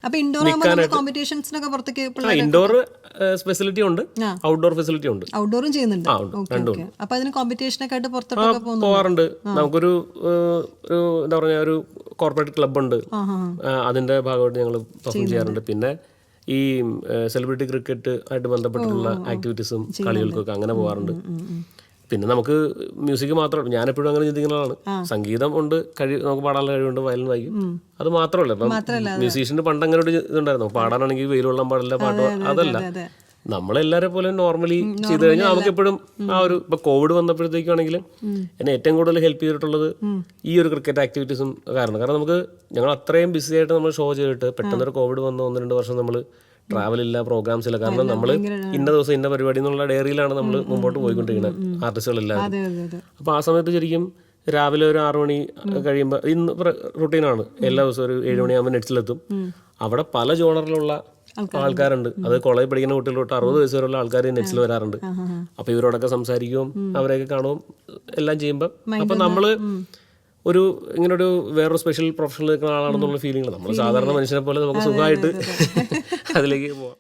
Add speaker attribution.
Speaker 1: അപ്പൊ ഇൻഡോർ കോമ്പറ്റീഷൻസിനൊക്കെ പുറത്തേക്ക്
Speaker 2: indoor facility ഉണ്ട്, ഔട്ട്ഡോർ ഫെസിലിറ്റി ഉണ്ട്.
Speaker 1: ഔട്ട്ഡോറും ചെയ്യുന്നുണ്ട്.
Speaker 2: രണ്ടും.
Speaker 1: അപ്പൊ അതിന് കോമ്പറ്റീഷനൊക്കെ ആയിട്ട് പുറത്തോട്ടൊക്കെ
Speaker 2: പോകാറുണ്ട്. നമുക്കൊരു എന്താ പറയുക, ഒരു കോർപ്പറേറ്റ് ക്ലബ് ഉണ്ട്, അതിന്റെ ഭാഗമായിട്ട് ഞങ്ങൾ പെർഫോം ചെയ്യാറുണ്ട്. പിന്നെ ഈ സെലിബ്രിറ്റി ക്രിക്കറ്റ് ആയിട്ട് ബന്ധപ്പെട്ടിട്ടുള്ള ആക്ടിവിറ്റീസും കളികൾക്കൊക്കെ അങ്ങനെ പോകാറുണ്ട്. പിന്നെ നമുക്ക് മ്യൂസിക് മാത്രം, ഞാനെപ്പോഴും അങ്ങനെ ചിന്തിക്കുന്നതാണ്, സംഗീതം ഉണ്ട്, നമുക്ക് പാടാനുള്ള കഴിവുണ്ട്, വയലിൻ വായിക്കും, അത് മാത്രമല്ല. ഇപ്പം മ്യൂസീഷ്യന് പണ്ട് അങ്ങനെ ഒരു ഇതുണ്ടായിരുന്നു, പാടാനാണെങ്കിൽ വെയിൽ കൊള്ളാൻ പാടില്ല, പാട്ട് അതല്ല. നമ്മളെല്ലാരെ പോലെ നോർമലി ചെയ്ത് കഴിഞ്ഞാൽ നമുക്ക് എപ്പോഴും ആ ഒരു, ഇപ്പൊ കോവിഡ് വന്നപ്പോഴത്തേക്കാണെങ്കിലും എന്നെ ഏറ്റവും കൂടുതൽ ഹെൽപ്പ് ചെയ്തിട്ടുള്ളത് ഈ ഒരു ക്രിക്കറ്റ് ആക്ടിവിറ്റീസും കാരണം നമുക്ക് ഞങ്ങൾ അത്രയും ബിസി ആയിട്ട് നമ്മൾ ഷോ ചെയ്തിട്ട് പെട്ടെന്നൊരു കോവിഡ് വന്ന് 1-2 വർഷം നമ്മൾ ട്രാവൽ ഇല്ല, പ്രോഗ്രാംസ് ഇല്ല. കാരണം നമ്മൾ ഇന്ന ദിവസം ഇന്ന പരിപാടി എന്നുള്ള ഡയറിയിലാണ് നമ്മൾ മുമ്പോട്ട് പോയിക്കൊണ്ടിരിക്കുന്നത്, ആർട്ടിസ്റ്റുകളെല്ലാവരും. അപ്പോൾ ആ സമയത്ത് ശരിക്കും രാവിലെ ഒരു 6 മണി കഴിയുമ്പോൾ, ഇന്ന് റൂട്ടീനാണ്, എല്ലാ ദിവസവും ഒരു 7 മണിയാകുമ്പോൾ നെറ്റ്സിലെത്തും. അവിടെ പല ജോണറിലുള്ള ആൾക്കാരുണ്ട്. അത് കോളേജ് പഠിക്കുന്ന കുട്ടികളോട്ട് 60 വയസ്സ് വരെയുള്ള ആൾക്കാർ നെറ്റ്സിൽ വരാറുണ്ട്. അപ്പോൾ ഇവരോടൊക്കെ സംസാരിക്കുകയും അവരെയൊക്കെ കാണുകയും എല്ലാം ചെയ്യുമ്പോൾ അപ്പം നമ്മൾ ഒരു ഇങ്ങനൊരു വേറൊരു സ്പെഷ്യൽ പ്രൊഫഷണൽ നിൽക്കുന്ന ആളാണെന്നുള്ള ഫീലിംഗ്, നമ്മൾ സാധാരണ മനുഷ്യനെ പോലെ നമുക്ക് സുഖമായിട്ട് അതിലേക്ക് പോവാം.